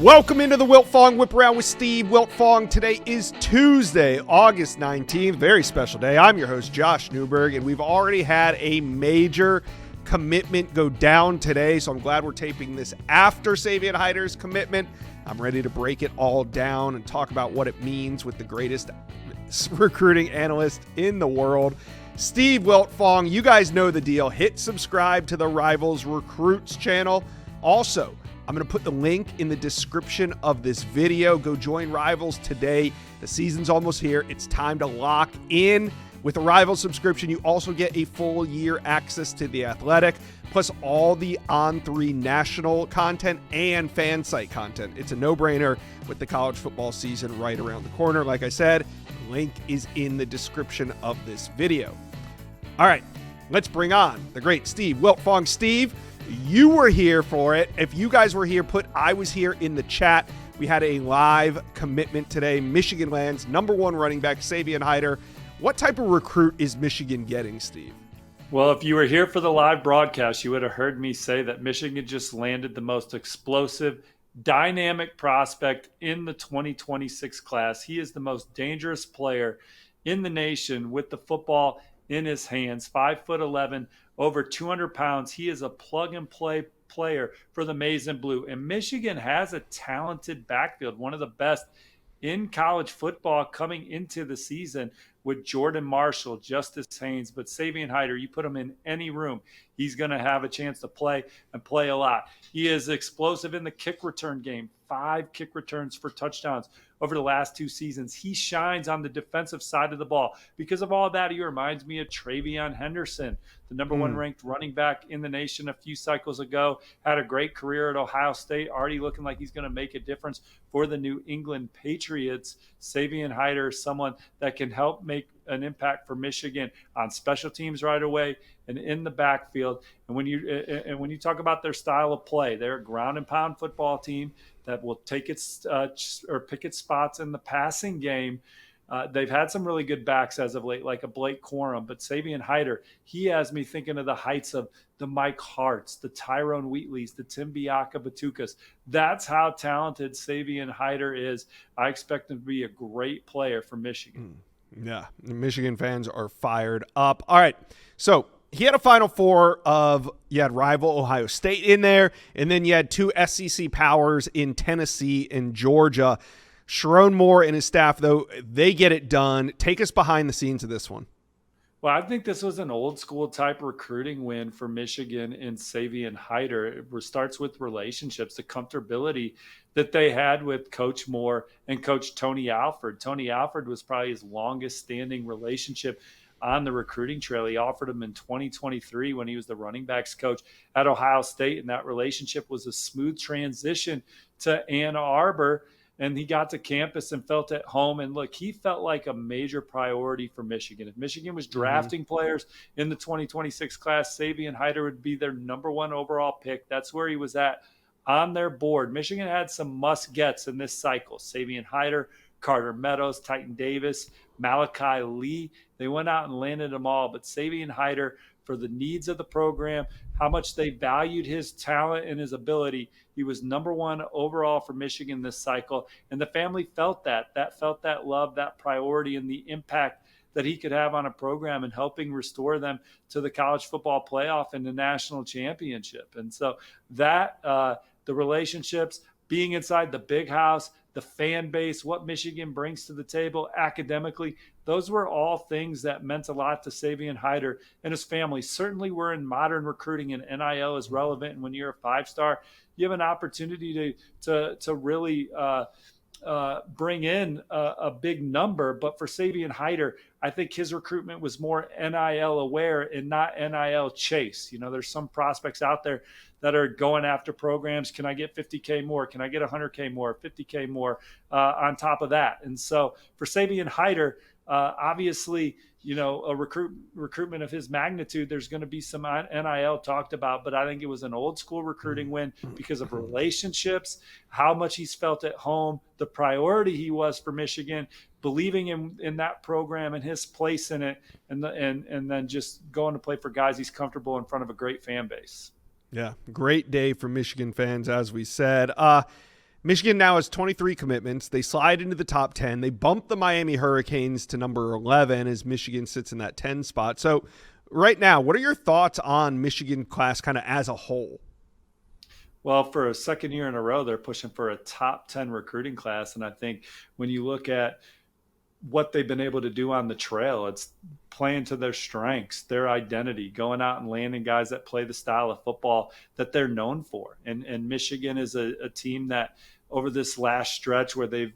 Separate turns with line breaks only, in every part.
Welcome into the Wiltfong Whiparound with Steve Wiltfong. Today is Tuesday, August 19th. Very special day. I'm your host, Josh Newberg, and we've already had a major commitment go down today, so I'm glad we're taping this after Savion Hyder's commitment. I'm ready to break it all down and talk about what it means with the greatest recruiting analyst in the world, Steve Wiltfong. You guys know the deal. Hit subscribe to the Rivals Recruits channel. Also, I'm going to put the link in the description of this video. Go join Rivals today. The season's almost here. It's time to lock in. With a Rivals subscription, you also get a full year access to The Athletic, plus all the On3 national content and fan site content. It's a no-brainer with the college football season right around the corner. Like I said, the link is in the description of this video. All right, let's bring on the great Steve Wiltfong. Steve, you were here for it. If you guys were here, put I was here in the chat. We had a live commitment today. Michigan lands number one running back, Savion Hyder. What type of recruit is Michigan getting, Steve?
Well, if you were here for the live broadcast, you would have heard me say that Michigan just landed the most explosive, dynamic prospect in the 2026 class. He is the most dangerous player in the nation with the football in his hands, 5'11", over 200 pounds. He is a plug-and-play player for the Maize and Blue. And Michigan has a talented backfield, one of the best in college football coming into the season with Jordan Marshall, Justice Haynes. But Savion Hyder, you put him in any room, he's going to have a chance to play and play a lot. He is explosive in the kick return game, 5 kick returns for touchdowns over the last 2 seasons. He shines on the defensive side of the ball. Because of all that, he reminds me of Travion Henderson, the number one ranked running back in the nation a few cycles ago. Had a great career at Ohio State, already looking like he's going to make a difference for the New England Patriots. Savion Hyder is someone that can help make an impact for Michigan on special teams right away and in the backfield. And when you talk about their style of play, they're a ground and pound football team that will take its or pick its spots in the passing game. They've had some really good backs as of late, like a Blake Corum, but Savion Hyder, he has me thinking of the heights of the Mike Harts, the Tyrone Wheatleys, the Tim Biaka-Batukas. That's how talented Savion Hyder is. I expect him to be a great player for Michigan.
Yeah, the Michigan fans are fired up. All right, so he had a Final Four of, you had rival Ohio State in there, and then you had 2 SEC powers in Tennessee and Georgia. Sharon Moore and his staff, though, they get it done. Take us behind the scenes of this one.
Well, I think this was an old school type recruiting win for Michigan and Savion Hyder. It starts with relationships, the comfortability that they had with Coach Moore and Coach Tony Alford. Tony Alford was probably his longest standing relationship on the recruiting trail. He offered him in 2023 when he was the running backs coach at Ohio State, and that relationship was a smooth transition to Ann Arbor. And he got to campus and felt at home. And look, he felt like a major priority for Michigan. If Michigan was drafting players in the 2026 class, Savion Hyder would be their number 1 overall pick. That's where he was at on their board. Michigan had some must-gets in this cycle. Savion Hyder, Carter Meadows, Titan Davis, Malachi Lee. They went out and landed them all. But Savion Hyder, for the needs of the program, how much they valued his talent and his ability, he was number 1 overall for Michigan this cycle. And the family felt that felt that love, that priority, and the impact that he could have on a program and helping restore them to the college football playoff and the national championship. And so that the relationships, being inside the big house, the fan base, what Michigan brings to the table academically, those were all things that meant a lot to Savion Hyder and his family. Certainly we're in modern recruiting, and NIL is relevant. And when you're a 5-star, you have an opportunity to really bring in a big number. But for Savion Hyder, I think his recruitment was more NIL aware and not NIL chase. You know, there's some prospects out there that are going after programs. Can I get 50K more? Can I get 100K more, 50K more on top of that? And so for Savion Hyder, obviously, you know, a recruitment of his magnitude, there's going to be some NIL talked about, but I think it was an old school recruiting win because of relationships, how much he's felt at home, the priority he was for Michigan, believing in that program and his place in it, and then just going to play for guys he's comfortable in front of a great fan base.
Yeah, great day for Michigan fans, as we said. Michigan now has 23 commitments. They slide into the top 10. They bump the Miami Hurricanes to number 11 as Michigan sits in that 10 spot. So right now, what are your thoughts on Michigan class kind of as a whole?
Well, for a second year in a row, they're pushing for a top 10 recruiting class. And I think when you look at what they've been able to do on the trail, it's playing to their strengths, their identity, going out and landing guys that play the style of football that they're known for. And Michigan is a team that over this last stretch where they've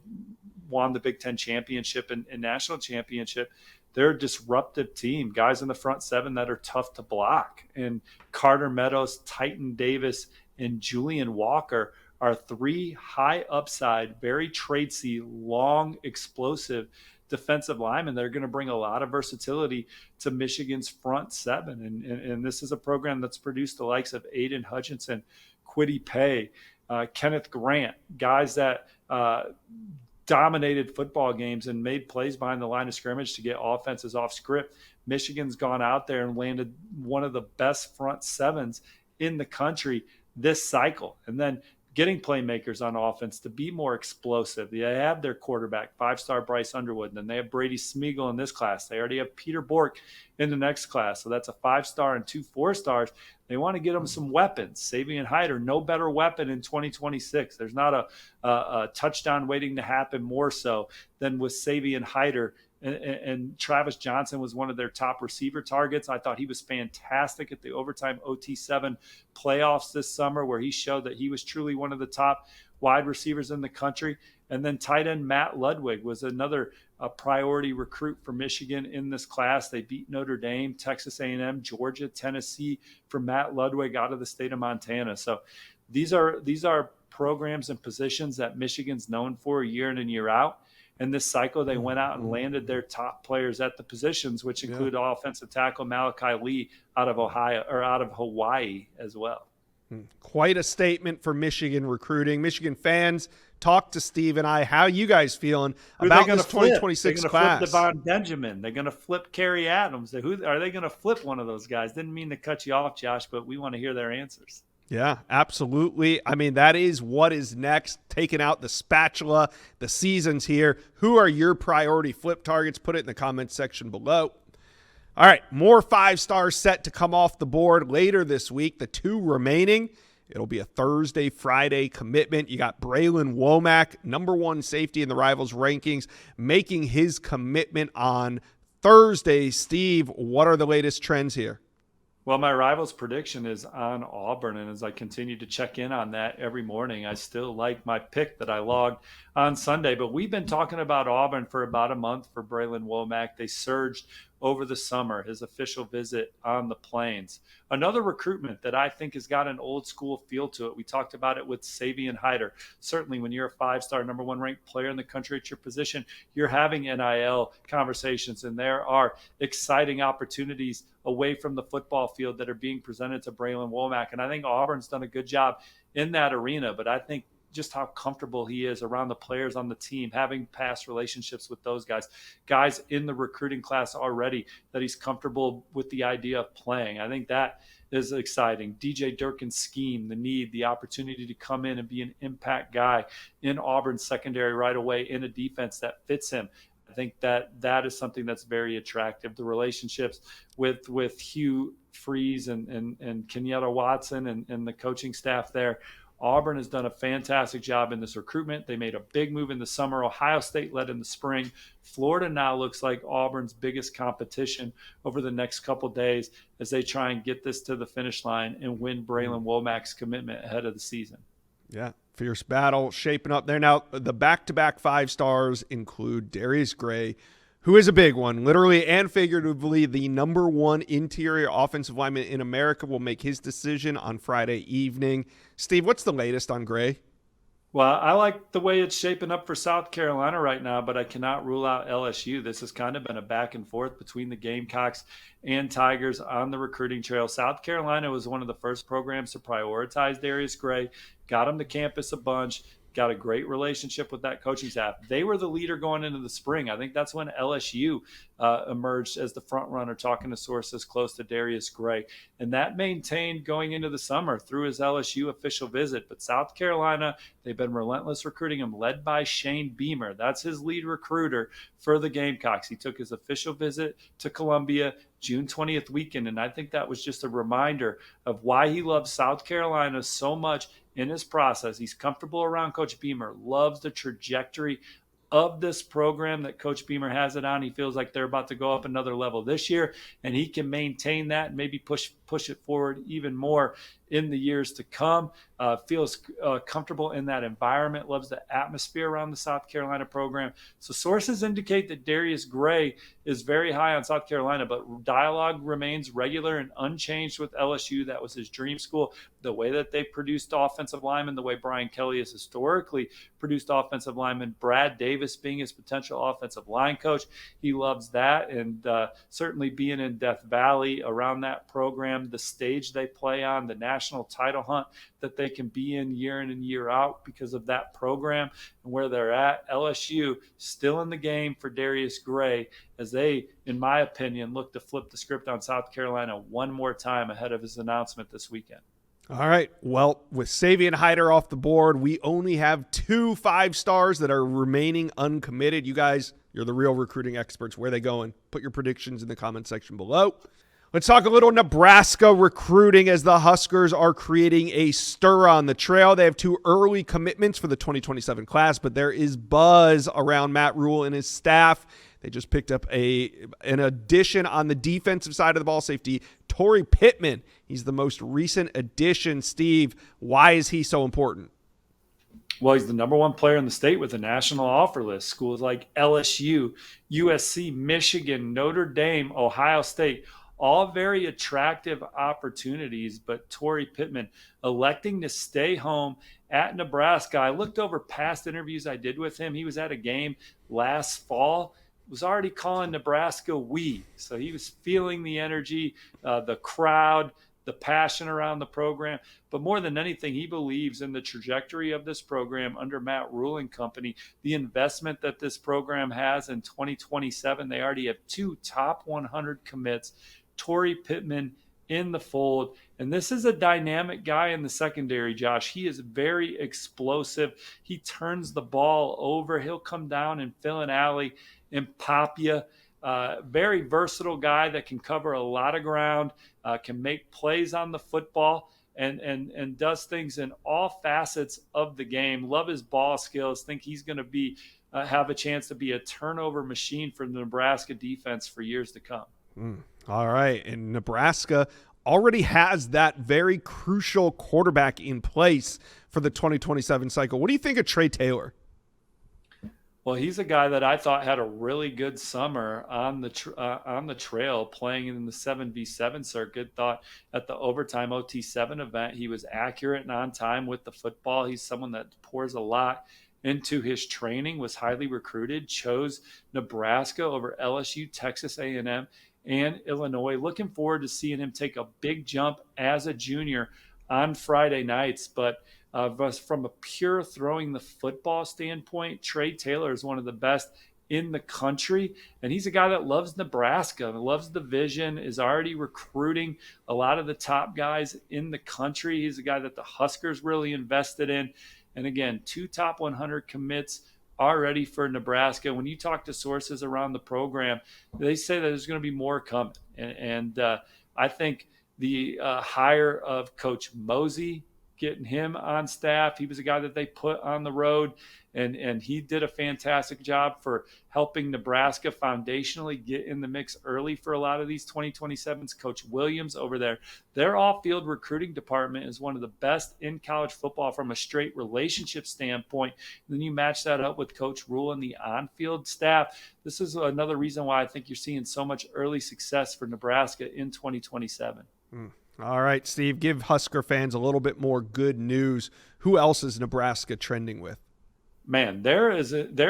won the Big Ten championship and national championship, they're a disruptive team, guys in the front seven that are tough to block. And Carter Meadows, Titan Davis, and Julian Walker are three high upside, very tradesy, long, explosive defensive linemen. They're going to bring a lot of versatility to Michigan's front seven. And this is a program that's produced the likes of Aiden Hutchinson, Kwity Paye, Kenneth Grant, guys that dominated football games and made plays behind the line of scrimmage to get offenses off script. Michigan's gone out there and landed one of the best front sevens in the country this cycle. And then getting playmakers on offense to be more explosive. They have their quarterback, five-star Bryce Underwood, and then they have Brady Smeagol in this class. They already have Peter Bork in the next class. So that's a 5-star and 2 4-stars. They want to get them some weapons. Savion Hyder, no better weapon in 2026. There's not a touchdown waiting to happen more so than with Savion Hyder. And Travis Johnson was one of their top receiver targets. I thought he was fantastic at the overtime OT7 playoffs this summer, where he showed that he was truly one of the top wide receivers in the country. And then tight end Matt Ludwig was another priority recruit for Michigan in this class. They beat Notre Dame, Texas A&M, Georgia, Tennessee for Matt Ludwig out of the state of Montana. So these are programs and positions that Michigan's known for year in and year out. And this cycle, they went out and landed their top players at the positions, which include offensive tackle Malachi Lee out of Hawaii as well.
Quite a statement for Michigan recruiting. Michigan fans, talk to Steve and I. How you guys feeling about this 2026
class?
They're going
to flip Devon Benjamin. They're going to flip Kerry Adams. Who are they going to flip? One of those guys. Didn't mean to cut you off, Josh, but we want to hear their answers.
Yeah, absolutely. I mean, that is what is next. Taking out the spatula. The season's here. Who are your priority flip targets? Put it in the comments section below. All right, more 5-stars set to come off the board later this week. The 2 remaining, it'll be a Thursday, Friday commitment. You got Braylon Womack, number 1 safety in the Rivals rankings, making his commitment on Thursday. Steve, what are the latest trends here?
Well, my Rivals prediction is on Auburn, and as I continue to check in on that every morning, I still like my pick that I logged on Sunday. But we've been talking about Auburn for about a month for Braylon Womack. They surged over the summer, his official visit on the Plains. Another recruitment that I think has got an old school feel to it. We talked about it with Savion Hyder. Certainly when you're a 5-star, number 1 ranked player in the country at your position, you're having NIL conversations, and there are exciting opportunities away from the football field that are being presented to Braylon Womack. And I think Auburn's done a good job in that arena, but I think just how comfortable he is around the players on the team, having past relationships with those guys in the recruiting class already, that he's comfortable with the idea of playing. I think that is exciting. DJ Durkin's scheme, the need, the opportunity to come in and be an impact guy in Auburn's secondary right away in a defense that fits him. I think that is something that's very attractive. The relationships with Hugh Freeze and Kenyatta Watson and the coaching staff there. Auburn has done a fantastic job in this recruitment. They made a big move in the summer. Ohio State led in the spring. Florida now looks like Auburn's biggest competition over the next couple days as they try and get this to the finish line and win Braylon Womack's commitment ahead of the season.
Yeah, fierce battle shaping up there. Now, the back-to-back 5-stars include Darius Gray, who is a big one, literally and figuratively. The number 1 interior offensive lineman in America will make his decision on Friday evening. Steve, what's the latest on Gray?
Well, I like the way it's shaping up for South Carolina right now, but I cannot rule out LSU. This has kind of been a back and forth between the Gamecocks and Tigers on the recruiting trail. South Carolina was one of the first programs to prioritize Darius Gray, got him to campus a bunch, got a great relationship with that coaching staff. They were the leader going into the spring. I think that's when LSU emerged as the front runner, talking to sources close to Darius Gray. And that maintained going into the summer through his LSU official visit. But South Carolina, they've been relentless recruiting him, led by Shane Beamer. That's his lead recruiter for the Gamecocks. He took his official visit to Columbia June 20th weekend. And I think that was just a reminder of why he loves South Carolina so much in his process. He's comfortable around Coach Beamer, loves the trajectory of this program that Coach Beamer has it on. He feels like they're about to go up another level this year, and he can maintain that and maybe push it forward even more in the years to come. Feels comfortable in that environment, loves the atmosphere around the South Carolina program. So sources indicate that Darius Gray is very high on South Carolina, but dialogue remains regular and unchanged with LSU. That was his dream school. The way that they produced offensive linemen, the way Brian Kelly has historically produced offensive linemen, Brad Davis being his potential offensive line coach, he loves that. And certainly being in Death Valley around that program, the stage they play on, the national title hunt that they can be in and year out because of that program and where they're at. LSU still in the game for Darius Gray as they, in my opinion, look to flip the script on South Carolina one more time ahead of his announcement this weekend.
All right. Well, with Savion Hyder off the board, we only have 2 5-stars that are remaining uncommitted. You guys, you're the real recruiting experts. Where are they going? Put your predictions in the comment section below. Let's talk a little Nebraska recruiting as the Huskers are creating a stir on the trail. They have 2 early commitments for the 2027 class, but there is buzz around Matt Rule and his staff. They just picked up an addition on the defensive side of the ball, safety Torrey Pittman. He's the most recent addition. Steve, why is he so important?
Well, he's the number 1 player in the state with a national offer list. Schools like LSU, USC, Michigan, Notre Dame, Ohio State, all very attractive opportunities, but Torrey Pittman electing to stay home at Nebraska. I looked over past interviews I did with him. He was at a game last fall, was already calling Nebraska we. So he was feeling the energy, the crowd, the passion around the program. But more than anything, he believes in the trajectory of this program under Matt Rule and company, the investment that this program has in 2027. They already have 2 top 100 commits. Torrey Pittman in the fold. And this is a dynamic guy in the secondary, Josh. He is very explosive. He turns the ball over. He'll come down and fill an alley and pop you. Very versatile guy that can cover a lot of ground, can make plays on the football, and does things in all facets of the game. Love his ball skills. Think he's going to be have a chance to be a turnover machine for the Nebraska defense for years to come.
All right. And Nebraska already has that very crucial quarterback in place for the 2027 cycle. What do you think of Trey Taylor?
Well, he's a guy that I thought had a really good summer on the trail, playing in the 7v7 circuit. Thought at the overtime OT7 event, he was accurate and on time with the football. He's someone that pours a lot into his training, was highly recruited, chose Nebraska over LSU, Texas A&M, and Illinois. Looking forward to seeing him take a big jump as a junior on Friday nights. But from a pure throwing the football standpoint, Trey Taylor is one of the best in the country. And he's a guy that loves Nebraska, loves the vision, is already recruiting a lot of the top guys in the country. He's a guy that the Huskers really invested in. And again, 2 top 100 commits already for Nebraska. When you talk to sources around the program, they say that there's going to be more coming. And I think the hire of Coach Mosey, getting him on staff, he was a guy that they put on the road, and he did a fantastic job for helping Nebraska foundationally get in the mix early for a lot of these 2027s. Coach Williams over there, their off-field recruiting department is one of the best in college football from a straight relationship standpoint. And then you match that up with Coach Rule and the on-field staff. This is another reason why I think you're seeing so much early success for Nebraska in 2027.
All right, Steve, give Husker fans a little bit more good news. Who else is Nebraska trending with?
Man, they're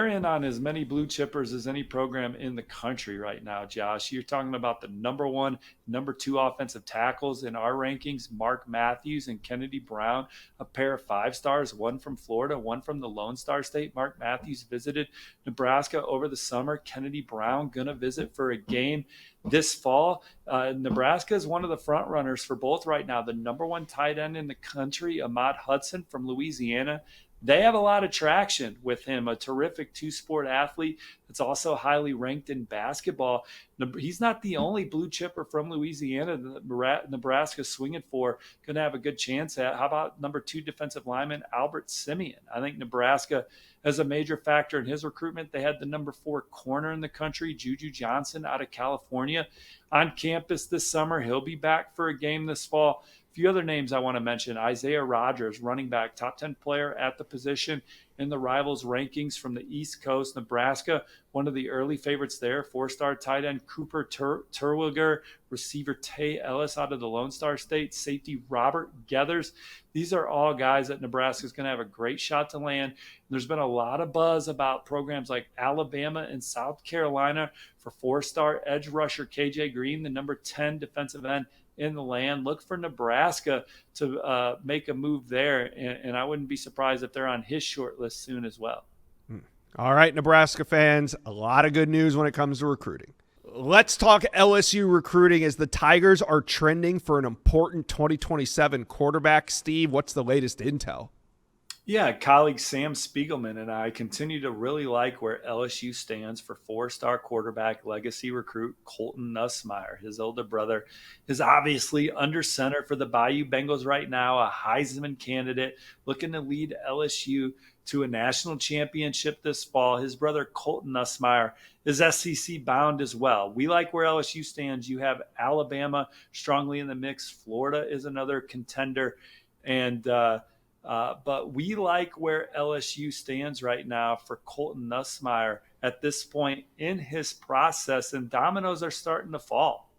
in on as many blue chippers as any program in the country right now, Josh. You're talking about the number one, number two offensive tackles in our rankings, Mark Matthews and Kennedy Brown, a pair of 5 stars, one from Florida, one from the Lone Star State. Mark Matthews visited Nebraska over the summer. Kennedy Brown gonna visit for a game this fall. Nebraska is one of the front runners for both right now. The number one tight end in the country, Ahmad Hudson from Louisiana, they have a lot of traction with him, a terrific two-sport athlete that's also highly ranked in basketball. He's not the only blue chipper from Louisiana that Nebraska's swinging for, going to have a good chance at. How about number 2 defensive lineman, Albert Simeon? I think Nebraska has a major factor in his recruitment. They had the number 4 corner in the country, Juju Johnson out of California, on campus this summer. He'll be back for a game this fall. Few other names I want to mention: Isaiah Rogers, running back, top 10 player at the position in the Rivals rankings from the East Coast. Nebraska, one of the early favorites there. 4-star tight end Cooper Terwilliger, receiver Tay Ellis out of the Lone Star State, safety Robert Geathers. These are all guys that Nebraska is going to have a great shot to land. And there's been a lot of buzz about programs like Alabama and South Carolina for 4-star edge rusher KJ Green, the number 10 defensive end in the land. Look for Nebraska to make a move there, and I wouldn't be surprised if they're on his short list soon as well.
All right, Nebraska fans, a lot of good news when it comes to recruiting. Let's talk LSU recruiting as the Tigers are trending for an important 2027 quarterback. Steve, what's the latest intel?
Yeah, colleague Sam Spiegelman and I continue to really like where LSU stands for 4-star quarterback legacy recruit Colton Nussmeier. His older brother is obviously under center for the Bayou Bengals right now, a Heisman candidate looking to lead LSU to a national championship this fall. His brother Colton Nussmeier is SEC bound as well. We like where LSU stands. You have Alabama strongly in the mix. Florida is another contender, but we like where LSU stands right now for Colton Nussmeier at this point in his process, and dominoes are starting to fall.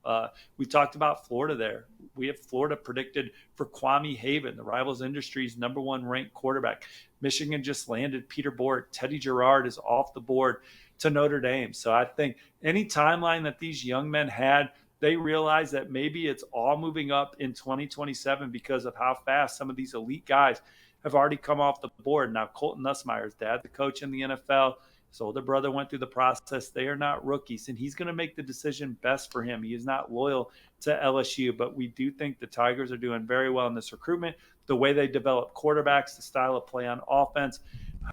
We talked about Florida there. We have Florida predicted for Kwame Haven, the Rivals Industries number 1 ranked quarterback. Michigan just landed Peter Bork. Teddy Gerard is off the board to Notre Dame. So I think any timeline that these young men had, they realize that maybe it's all moving up in 2027 because of how fast some of these elite guys have already come off the board. Now, Colton Nussmeier's dad, the coach in the NFL, his older brother went through the process. They are not rookies, and he's going to make the decision best for him. He is not loyal to LSU, but we do think the Tigers are doing very well in this recruitment. The way they develop quarterbacks, the style of play on offense,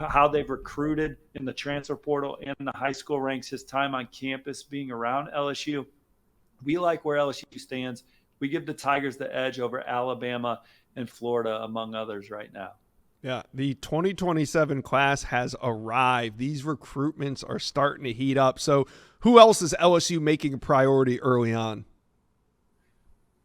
how they've recruited in the transfer portal and in the high school ranks, his time on campus being around LSU. We like where LSU stands. We give the Tigers the edge over Alabama and Florida, among others, right now.
Yeah, the 2027 class has arrived. These recruitments are starting to heat up. So who else is LSU making a priority early on?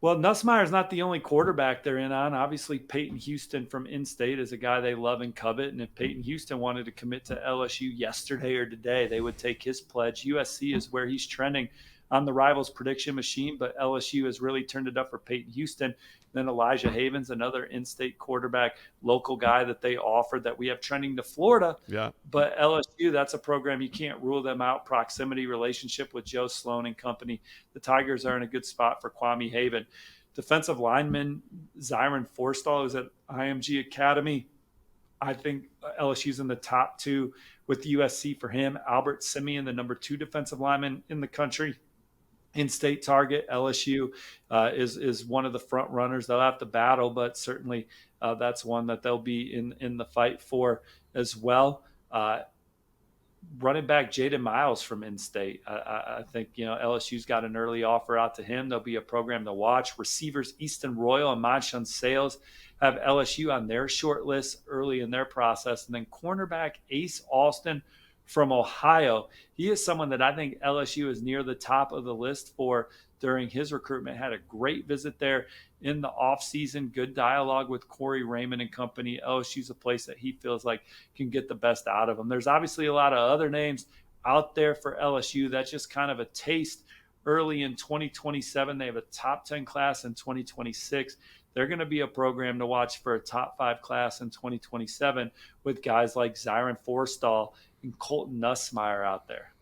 Well, Nussmeier's not the only quarterback they're in on. Obviously, Peyton Houston from in-state is a guy they love and covet. And if Peyton Houston wanted to commit to LSU yesterday or today, they would take his pledge. USC is where he's trending on the Rivals prediction machine, but LSU has really turned it up for Peyton Houston. Then Elijah Havens, another in-state quarterback, local guy that they offered that we have trending to Florida.
Yeah.
But LSU, that's a program you can't rule them out. Proximity relationship with Joe Sloan and company. The Tigers are in a good spot for Kwame Haven. Defensive lineman Zyron Forstall is at IMG Academy. I think LSU's in the top 2 with USC for him. Albert Simeon, the number 2 defensive lineman in the country. In-state target, LSU is one of the front runners. They'll have to battle, but certainly that's one that they'll be in the fight for as well. Running back Jaden Miles from in-state. I think LSU's got an early offer out to him. There'll be a program to watch. Receivers Easton Royal and Manshun Sales have LSU on their short list early in their process. And then cornerback Ace Austin from Ohio. He is someone that I think LSU is near the top of the list for during his recruitment. Had a great visit there in the offseason, good dialogue with Corey Raymond and company. LSU's a place that he feels like can get the best out of him. There's obviously a lot of other names out there for LSU. That's just kind of a taste early in 2027. They have a top 10 class in 2026. They're going to be a program to watch for a top 5 class in 2027 with guys like Zyron Forstall and Colton Nussmeyer out there.